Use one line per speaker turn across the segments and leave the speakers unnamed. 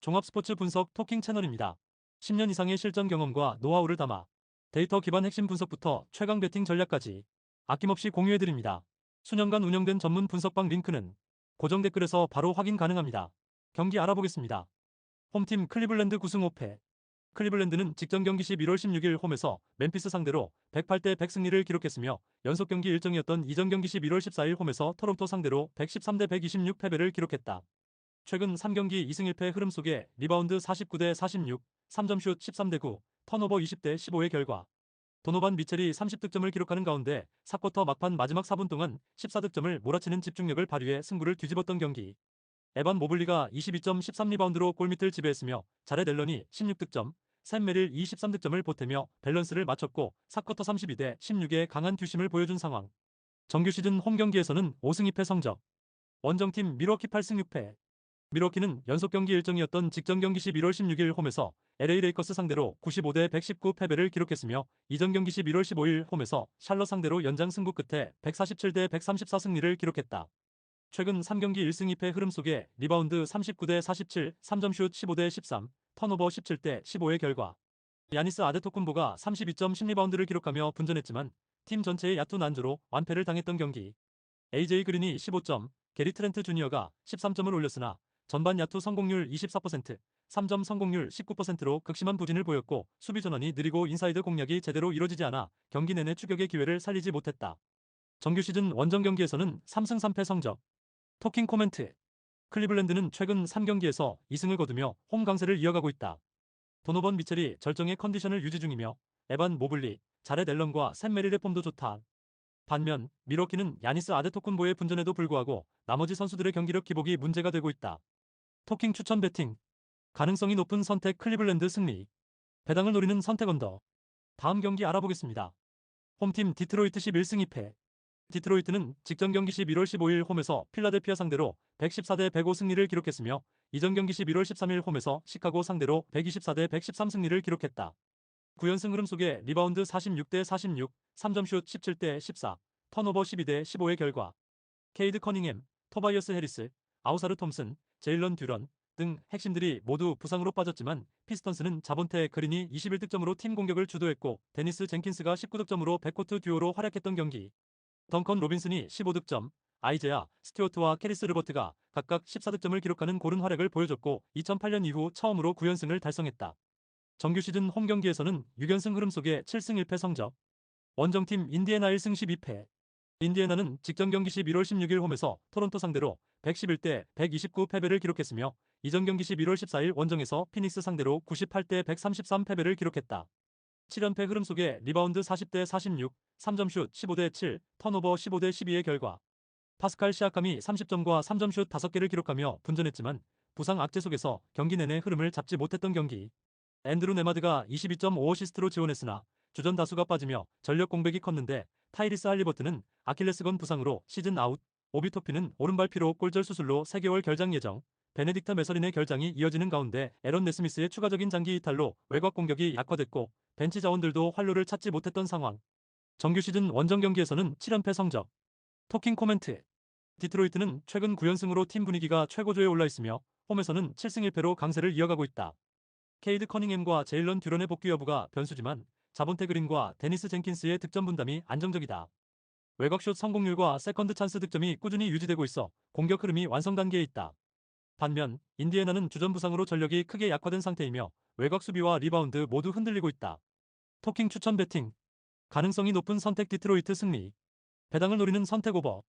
종합 스포츠 분석 토킹 채널입니다. 10년 이상의 실전 경험과 노하우를 담아 데이터 기반 핵심 분석부터 최강 배팅 전략까지 아낌없이 공유해드립니다. 수년간 운영된 전문 분석방 링크는 고정 댓글에서 바로 확인 가능합니다. 경기 알아보겠습니다. 홈팀 클리블랜드 9승 5패. 클리블랜드는 직전 경기 11월 16일 홈에서 멤피스 상대로 108대 100 승리를 기록했으며 연속 경기 일정이었던 이전 경기 11월 14일 홈에서 토론토 상대로 113대 126 패배를 기록했다. 최근 3경기 2승 1패 흐름 속에 리바운드 49대 46, 3점슛 13대 9, 턴오버 20대 15의 결과 도노반 미첼이 30득점을 기록하는 가운데 4쿼터 막판 마지막 4분 동안 14득점을 몰아치는 집중력을 발휘해 승부를 뒤집었던 경기. 에반 모블리가 22점 13리바운드로 골밑을 지배했으며 자렛 앨런이 16득점, 샘 메릴 23득점을 보태며 밸런스를 맞췄고 4쿼터 32대 16의 강한 듀심을 보여준 상황. 정규 시즌 홈 경기에서는 5승 2패 성적. 원정팀 밀워키 8승 6패. 밀워키는 연속 경기 일정이었던 직전 경기 11월 16일 홈에서 LA 레이커스 상대로 95대 119 패배를 기록했으며 이전 경기 11월 15일 홈에서 샬럿 상대로 연장 승부 끝에 147대 134 승리를 기록했다. 최근 3경기 1승 2패 흐름 속에 리바운드 39대 47, 3점슛 15대 13, 턴오버 17대 15의 결과 야니스 아데토쿤보가 32점 10리바운드를 기록하며 분전했지만 팀 전체의 야투 난조로 완패를 당했던 경기. AJ 그린이 15점, 게리 트렌트 주니어가 13점을 올렸으나 전반 야투 성공률 24%, 3점 성공률 19%로 극심한 부진을 보였고 수비 전환이 느리고 인사이드 공략이 제대로 이뤄지지 않아 경기 내내 추격의 기회를 살리지 못했다. 정규 시즌 원정 경기에서는 3승 3패 성적. 토킹 코멘트. 클리블랜드는 최근 3경기에서 2승을 거두며 홈 강세를 이어가고 있다. 도노번 미첼이 절정의 컨디션을 유지 중이며 에반 모블리, 자렛 앨런과 샘 메릴의 폼도 좋다. 반면 밀워키는 야니스 아데토쿤보의 분전에도 불구하고 나머지 선수들의 경기력 기복이 문제가 되고 있다. 토킹 추천 배팅. 가능성이 높은 선택 클리블랜드 승리. 배당을 노리는 선택 언더. 다음 경기 알아보겠습니다. 홈팀 디트로이트 11승 2패. 디트로이트는 직전 경기 11월 15일 홈에서 필라델피아 상대로 114대 105 승리를 기록했으며 이전 경기 11월 13일 홈에서 시카고 상대로 124대 113 승리를 기록했다. 9연승 흐름 속에 리바운드 46대 46, 3점슛 17대 14, 턴오버 12대 15의 결과 케이드 커닝햄, 토바이어스 해리스, 아우사르 톰슨, 제일런 듀런 등 핵심들이 모두 부상으로 빠졌지만 피스턴스는 자본테 그린이 21득점으로 팀 공격을 주도했고 데니스 젠킨스가 19득점으로 백코트 듀오로 활약했던 경기. 덩컨 로빈슨이 15득점, 아이제아, 스튜어트와 캐리스 르버트가 각각 14득점을 기록하는 고른 활약을 보여줬고 2008년 이후 처음으로 9연승을 달성했다. 정규 시즌 홈 경기에서는 6연승 흐름 속에 7승 1패 성적. 원정팀 인디애나 1승 12패. 인디애나는 직전 경기 11월 16일 홈에서 토론토 상대로 111대 129 패배를 기록했으며 이전 경기 11월 14일 원정에서 피닉스 상대로 98대 133 패배를 기록했다. 7연패 흐름 속에 리바운드 40대 46, 3점슛 15대 7, 턴오버 15대 12의 결과 파스칼 시아캄이 30점과 3점슛 5개를 기록하며 분전했지만 부상 악재 속에서 경기 내내 흐름을 잡지 못했던 경기. 앤드루 네마드가 22.5어시스트로 지원했으나 주전 다수가 빠지며 전력 공백이 컸는데 타이리스 할리버트는 아킬레스건 부상으로 시즌 아웃, 오비토피는 오른발 피로 골절 수술로 3개월 결장 예정, 베네딕타 메서린의 결장이 이어지는 가운데 에런 네스미스의 추가적인 장기 이탈로 외곽 공격이 약화됐고 벤치 자원들도 활로를 찾지 못했던 상황. 정규 시즌 원정 경기에서는 7연패 성적. 토킹 코멘트. 디트로이트는 최근 9연승으로 팀 분위기가 최고조에 올라 있으며 홈에서는 7승 1패로 강세를 이어가고 있다. 케이드 커닝햄과 제일런 듀런의 복귀 여부가 변수지만 자본테 그린과 데니스 젠킨스의 득점 분담이 안정적이다. 외곽슛 성공률과 세컨드 찬스 득점이 꾸준히 유지되고 있어 공격 흐름이 완성 단계에 있다. 반면 인디애나는 주전 부상으로 전력이 크게 약화된 상태이며 외곽 수비와 리바운드 모두 흔들리고 있다. 토킹 추천 배팅. 가능성이 높은 선택 디트로이트 승리. 배당을 노리는 선택 오버.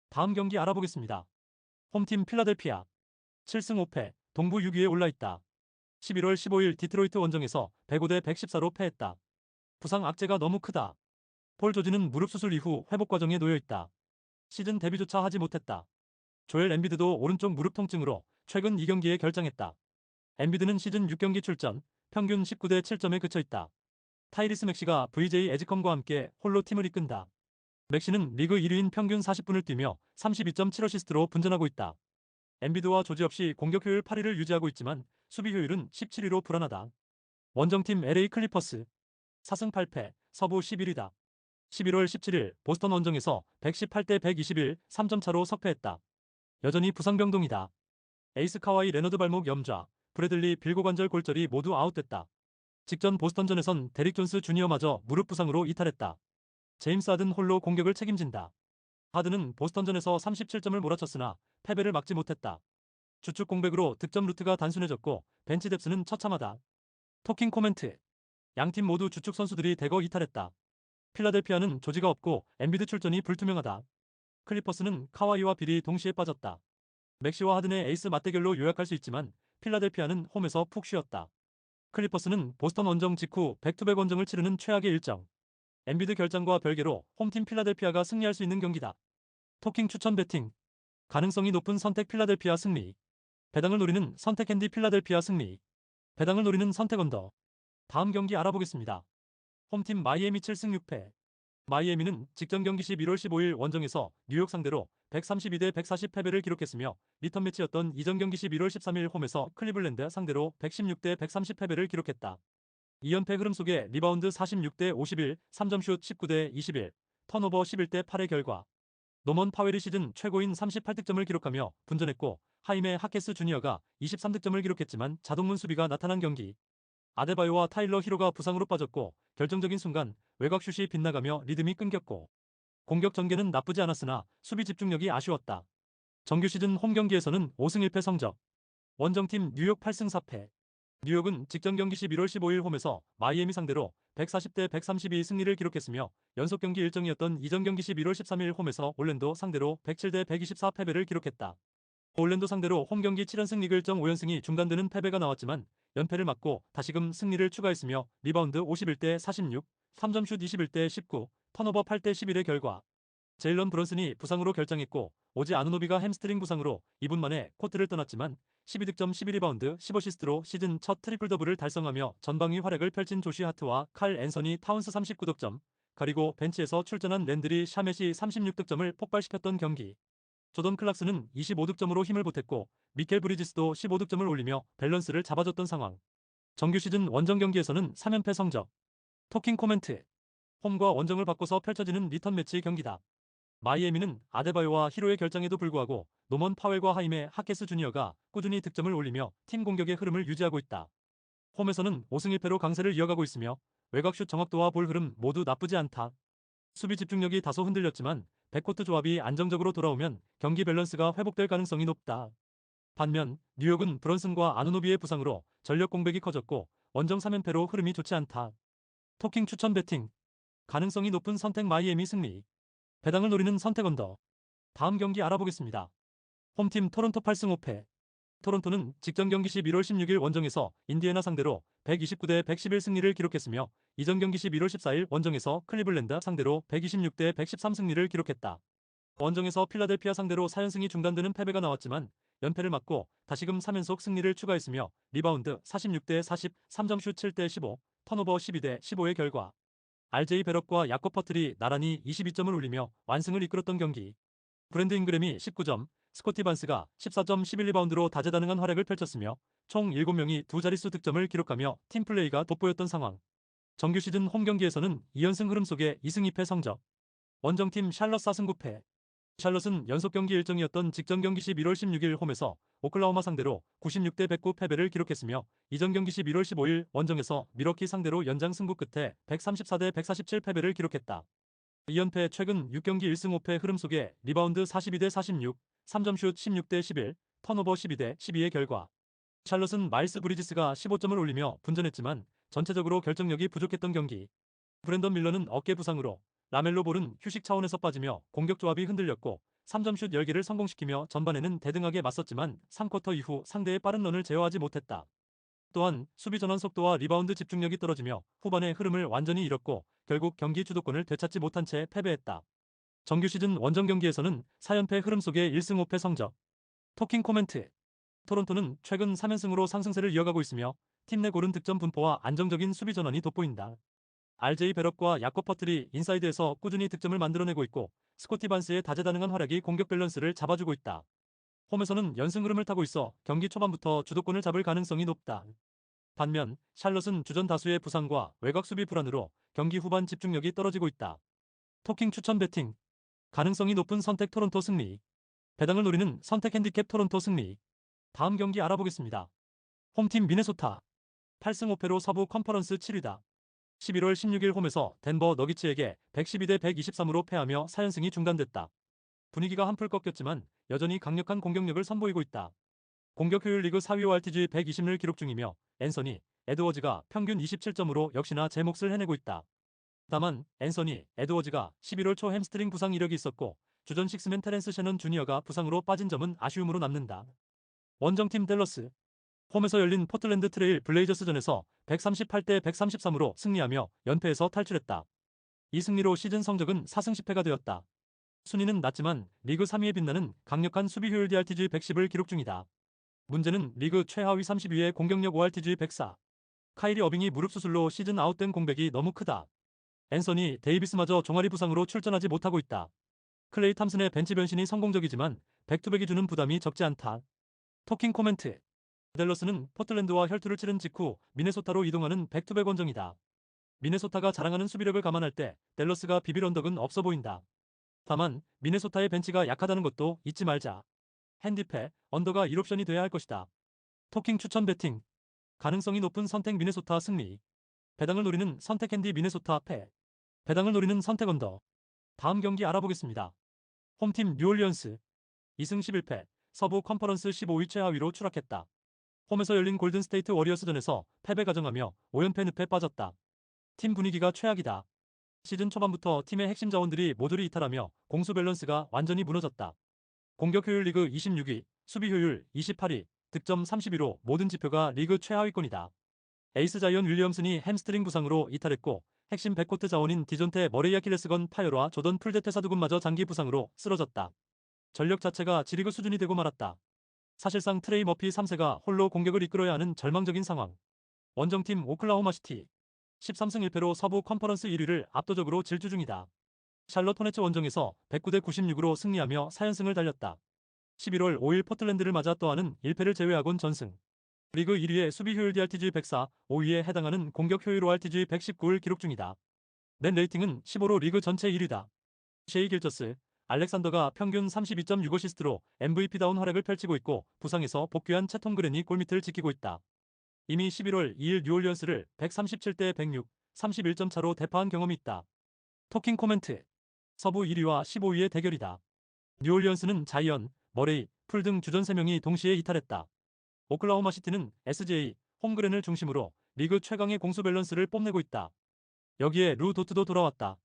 다음 경기 알아보겠습니다. 홈팀 필라델피아. 7승 5패, 동부 6위에 올라있다. 11월 15일 디트로이트 원정에서 105대 114로 패했다. 부상 악재가 너무 크다. 폴 조지는 무릎 수술 이후 회복 과정에 놓여있다. 시즌 데뷔조차 하지 못했다. 조엘 엠비드도 오른쪽 무릎 통증으로 최근 2경기에 결장했다. 엠비드는 시즌 6경기 출전, 평균 19대 7점에 그쳐있다. 타이리스 맥시가 VJ 에지컴과 함께 홀로 팀을 이끈다. 맥시는 리그 1위인 평균 40분을 뛰며 32.7어시스트로 분전하고 있다. 엠비드와 조지 없이 공격 효율 8위를 유지하고 있지만 수비 효율은 17위로 불안하다. 원정팀 LA 클리퍼스 4승 8패, 서부 11위다. 11월 17일 보스턴 원정에서 118대 121, 3점 차로 석패했다. 여전히 부상병동이다. 에이스 카와이 레너드 발목 염좌, 브래들리 빌고 관절 골절이 모두 아웃됐다. 직전 보스턴전에선 데릭 존스 주니어마저 무릎 부상으로 이탈했다. 제임스 하든 홀로 공격을 책임진다. 하든은 보스턴전에서 37점을 몰아쳤으나 패배를 막지 못했다. 주축 공백으로 득점 루트가 단순해졌고 벤치 뎁스는 처참하다. 토킹 코멘트. 양팀 모두 주축 선수들이 대거 이탈했다. 필라델피아는 조지가 없고 엠비드 출전이 불투명하다. 클리퍼스는 카와이와 빌이 동시에 빠졌다. 맥시와 하든의 에이스 맞대결로 요약할 수 있지만 필라델피아는 홈에서 푹 쉬었다. 클리퍼스는 보스턴 원정 직후 백투백 원정을 치르는 최악의 일정. 엠비드 결장과 별개로 홈팀 필라델피아가 승리할 수 있는 경기다. 토킹 추천 배팅. 가능성이 높은 선택 필라델피아 승리. 배당을 노리는 선택 캔디 필라델피아 승리. 배당을 노리는 선택 언더. 다음 경기 알아보겠습니다. 홈팀 마이애미 7승 6패. 마이애미는 직전 경기 11월 15일 원정에서 뉴욕 상대로 132대 140 패배를 기록했으며 리턴 매치였던 이전 경기 11월 13일 홈에서 클리블랜드 상대로 116대 130 패배를 기록했다. 2연패 흐름 속에 리바운드 46대 51, 3점슛 19대 21, 턴오버 11대 8의 결과 노먼 파웰이 시즌 최고인 38득점을 기록하며 분전했고 하임의 하케스 주니어가 23득점을 기록했지만 자동문 수비가 나타난 경기. 아데바요와 타일러 히로가 부상으로 빠졌고 결정적인 순간 외곽슛이 빗나가며 리듬이 끊겼고 공격 전개는 나쁘지 않았으나 수비 집중력이 아쉬웠다. 정규 시즌 홈 경기에서는 5승 1패 성적. 원정팀 뉴욕 8승 4패. 뉴욕은 직전 경기 11월 15일 홈에서 마이애미 상대로 140대 132 승리를 기록했으며 연속 경기 일정이었던 이전 경기 11월 13일 홈에서 올랜도 상대로 107대 124 패배를 기록했다. 올랜도 상대로 홈 경기 7연승 리그 일정 5연승이 중단되는 패배가 나왔지만 연패를 막고 다시금 승리를 추가했으며 리바운드 51대 46, 3점슛 21대 19, 턴오버 8대 11의 결과 제일런 브런슨이 부상으로 결장했고 오지 아누노비가 햄스트링 부상으로 2분 만에 코트를 떠났지만 12득점 11리바운드 15시스트로 시즌 첫 트리플 더블을 달성하며 전방위 활약을 펼친 조시 하트와 칼 앤서니 타운스 39득점, 그리고 벤치에서 출전한 랜드리 샤멧이 36득점을 폭발시켰던 경기. 조던 클락스는 25득점으로 힘을 보탰고 미켈 브리지스도 15득점을 올리며 밸런스를 잡아줬던 상황. 정규 시즌 원정 경기에서는 3연패 성적. 토킹 코멘트. 홈과 원정을 바꿔서 펼쳐지는 리턴 매치 경기다. 마이애미는 아데바요와 히로의 결장에도 불구하고 노먼 파웰과 하임의 하케스 주니어가 꾸준히 득점을 올리며 팀 공격의 흐름을 유지하고 있다. 홈에서는 5승 1패로 강세를 이어가고 있으며 외곽슛 정확도와 볼 흐름 모두 나쁘지 않다. 수비 집중력이 다소 흔들렸지만 백코트 조합이 안정적으로 돌아오면 경기 밸런스가 회복될 가능성이 높다. 반면 뉴욕은 브런슨과 아누노비의 부상으로 전력 공백이 커졌고 원정 3연패로 흐름이 좋지 않다. 토킹 추천 배팅. 가능성이 높은 선택 마이애미 승리. 배당을 노리는 선택 언더. 다음 경기 알아보겠습니다. 홈팀 토론토 8승 5패. 토론토는 직전 경기 11월 16일 원정에서 인디애나 상대로 129대 111 승리를 기록했으며 이전 경기 11월 14일 원정에서 클리블랜드 상대로 126대 113 승리를 기록했다. 원정에서 필라델피아 상대로 4연승이 중단되는 패배가 나왔지만 연패를 막고 다시금 3연속 승리를 추가했으며 리바운드 46대 40, 3점슛 7대 15, 턴오버 12대 15의 결과 RJ 베럭과 야코 퍼틀이 나란히 22점을 올리며 완승을 이끌었던 경기. 브랜드 잉그램이 19점, 스코티 반스가 14점 11리바운드로 다재다능한 활약을 펼쳤으며 총 7명이 두 자릿수 득점을 기록하며 팀플레이가 돋보였던 상황. 정규 시즌 홈 경기에서는 2연승 흐름 속에 2승 2패 성적. 원정팀 샬럿 4승 9패. 샬럿은 연속 경기 일정이었던 직전 경기 11월 16일 홈에서 오클라호마 상대로 96대 109 패배를 기록했으며 이전 경기 11월 15일 원정에서 미러키 상대로 연장 승부 끝에 134대 147 패배를 기록했다. 2연패 최근 6경기 1승 5패 흐름 속에 리바운드 42대 46, 3점슛 16대 11, 턴오버 12대 12의 결과 샬럿은 마일스 브리지스가 15점을 올리며 분전했지만 전체적으로 결정력이 부족했던 경기. 브랜던 밀러는 어깨 부상으로, 라멜로 볼은 휴식 차원에서 빠지며 공격 조합이 흔들렸고 3점슛 10개를 성공시키며 전반에는 대등하게 맞섰지만 3쿼터 이후 상대의 빠른 런을 제어하지 못했다. 또한 수비 전환 속도와 리바운드 집중력이 떨어지며 후반의 흐름을 완전히 잃었고 결국 경기 주도권을 되찾지 못한 채 패배했다. 정규 시즌 원정 경기에서는 4연패 흐름 속의 1승 5패 성적. 토킹 코멘트. 토론토는 최근 3연승으로 상승세를 이어가고 있으며 팀 내 고른 득점 분포와 안정적인 수비 전환이 돋보인다. RJ 베럭과 야코 퍼틀이 인사이드에서 꾸준히 득점을 만들어내고 있고 스코티 반스의 다재다능한 활약이 공격 밸런스를 잡아주고 있다. 홈에서는 연승 흐름을 타고 있어 경기 초반부터 주도권을 잡을 가능성이 높다. 반면 샬럿은 주전 다수의 부상과 외곽 수비 불안으로 경기 후반 집중력이 떨어지고 있다. 토킹 추천 배팅. 가능성이 높은 선택 토론토 승리. 배당을 노리는 선택 핸디캡 토론토 승리. 다음 경기 알아보겠습니다. 홈팀 미네소타 8승 5패로 서부 컨퍼런스 7위다. 11월 16일 홈에서 덴버 너기츠에게 112대 123으로 패하며 4연승이 중단됐다. 분위기가 한풀 꺾였지만 여전히 강력한 공격력을 선보이고 있다. 공격 효율 리그 4위 ORTG 120을 기록 중이며 앤서니 에드워즈가 평균 27점으로 역시나 제 몫을 해내고 있다. 다만 앤서니 에드워즈가 11월 초 햄스트링 부상 이력이 있었고 주전 식스맨 테렌스 셰넌 주니어가 부상으로 빠진 점은 아쉬움으로 남는다. 원정팀 댈러스 홈에서 열린 포틀랜드 트레일 블레이저스전에서 138대 133으로 승리하며 연패에서 탈출했다. 이 승리로 시즌 성적은 4승 10패가 되었다. 순위는 낮지만 리그 3위에 빛나는 강력한 수비 효율 DRTG 110을 기록 중이다. 문제는 리그 최하위 30위의 공격력 ORTG 104. 카이리 어빙이 무릎 수술로 시즌 아웃된 공백이 너무 크다. 앤서니 데이비스마저 종아리 부상으로 출전하지 못하고 있다. 클레이 탐슨의 벤치 변신이 성공적이지만 백투백이 주는 부담이 적지 않다. 토킹 코멘트 댈러스는 포틀랜드와 혈투를 치른 직후 미네소타로 이동하는 백투백 원정이다. 미네소타가 자랑하는 수비력을 감안할 때 댈러스가 비빌 언덕은 없어 보인다. 다만 미네소타의 벤치가 약하다는 것도 잊지 말자. 핸디패, 언더가 1옵션이 돼야 할 것이다. 토킹 추천 배팅 가능성이 높은 선택 미네소타 승리. 배당을 노리는 선택 핸디 미네소타 패. 배당을 노리는 선택 언더. 다음 경기 알아보겠습니다. 홈팀 뉴올리언스 2승 11패 서부 컨퍼런스 15위 최하위로 추락했다. 홈에서 열린 골든스테이트 워리어스전에서 패배 가정하며 5연패 늪에 빠졌다. 팀 분위기가 최악이다. 시즌 초반부터 팀의 핵심 자원들이 모조리 이탈하며 공수 밸런스가 완전히 무너졌다. 공격 효율 리그 26위, 수비 효율 28위, 득점 31로 모든 지표가 리그 최하위권이다. 에이스 자이언 윌리엄슨이 햄스트링 부상으로 이탈했고 핵심 백코트 자원인 디존테 머레이 아킬레스건 파열과 조던 풀데테 사두근마저 장기 부상으로 쓰러졌다. 전력 자체가 G리그 수준이 되고 말았다. 사실상 트레이 머피 3세가 홀로 공격을 이끌어야 하는 절망적인 상황. 원정팀 오클라호마 시티 13승 1패로 서부 컨퍼런스 1위를 압도적으로 질주 중이다. 샬럿 호네츠 원정에서 109대 96으로 승리하며 4연승을 달렸다. 11월 5일 포틀랜드를 맞아 또하는 1패를 제외하곤 전승. 리그 1위의 수비 효율 DRTG 104, 5위에 해당하는 공격 효율 ORTG 119를 기록 중이다. 넷 레이팅은 15로 리그 전체 1위다. 셰이 길저스, 알렉산더가 평균 32.6어시스트로 MVP다운 활약을 펼치고 있고 부상에서 복귀한 채톰 그랜이 골밑을 지키고 있다. 이미 11월 2일 뉴올리언스를 137대 106, 31점 차로 대파한 경험이 있다. 토킹 코멘트 서부 1위와 15위의 대결이다. 뉴올리언스는 자이언, 머레이, 풀 등 주전 3명이 동시에 이탈했다. 오클라호마 시티는 SJ, 홈그랜을 중심으로 리그 최강의 공수 밸런스를 뽐내고 있다. 여기에 루 도트도 돌아왔다.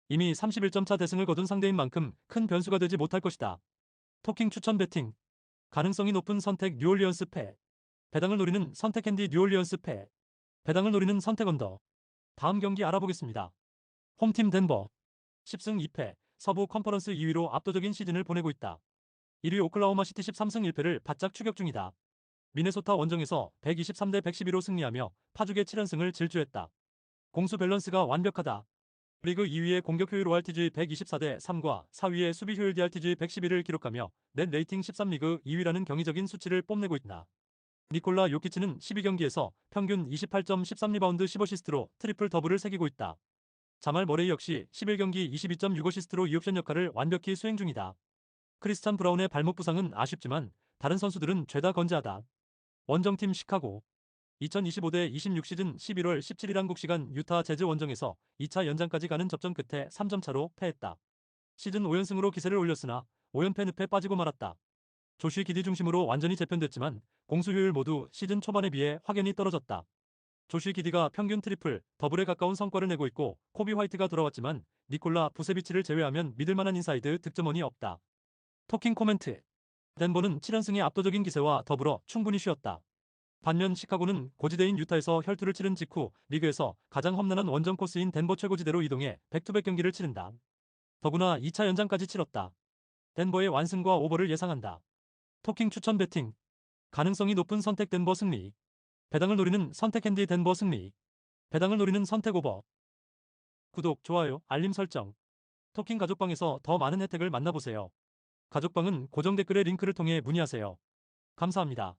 이미 31점 차 대승을 거둔 상대인 만큼 큰 변수가 되지 못할 것이다. 토킹 추천 배팅 가능성이 높은 선택 뉴올리언스 패. 배당을 노리는 선택 핸디 뉴올리언스 패. 배당을 노리는 선택 언더. 다음 경기 알아보겠습니다. 홈팀 덴버 10승 2패 서부 컨퍼런스 2위로 압도적인 시즌을 보내고 있다. 1위 오클라호마 시티 13승 1패를 바짝 추격 중이다. 미네소타 원정에서 123대 112로 승리하며 파죽의 7연승을 질주했다. 공수 밸런스가 완벽하다. 리그 2위의 공격 효율 ORTG 124대 3과 4위의 수비 효율 DRTG 111을 기록하며 넷 레이팅 13리그 2위라는 경이적인 수치를 뽐내고 있다. 니콜라 요키치는 12경기에서 평균 28점 13리바운드 10어시스트로 트리플 더블을 새기고 있다. 자말 머레이 역시 11경기 22.6어시스트로 2옵션 역할을 완벽히 수행 중이다. 크리스찬 브라운의 발목 부상은 아쉽지만 다른 선수들은 죄다 건재하다. 원정팀 시카고 2025대 26 시즌 11월 17일 한국 시간 유타 재즈 원정에서 2차 연장까지 가는 접전 끝에 3점 차로 패했다. 시즌 5연승으로 기세를 올렸으나 5연패 늪에 빠지고 말았다. 조쉬 기디 중심으로 완전히 재편됐지만 공수 효율 모두 시즌 초반에 비해 확연히 떨어졌다. 조쉬 기디가 평균 트리플, 더블에 가까운 성과를 내고 있고 코비 화이트가 돌아왔지만 니콜라 부세비치를 제외하면 믿을만한 인사이드 득점원이 없다. 토킹 코멘트 덴버는 7연승의 압도적인 기세와 더불어 충분히 쉬었다. 반면 시카고는 고지대인 유타에서 혈투를 치른 직후 리그에서 가장 험난한 원정 코스인 덴버 최고지대로 이동해 백투백 경기를 치른다. 더구나 2차 연장까지 치렀다. 덴버의 완승과 오버를 예상한다. 토킹 추천 배팅 가능성이 높은 선택 덴버 승리. 배당을 노리는 선택 핸디 덴버 승리. 배당을 노리는 선택 오버. 구독, 좋아요, 알림 설정. 토킹 가족방에서 더 많은 혜택을 만나보세요. 가족방은 고정 댓글의 링크를 통해 문의하세요. 감사합니다.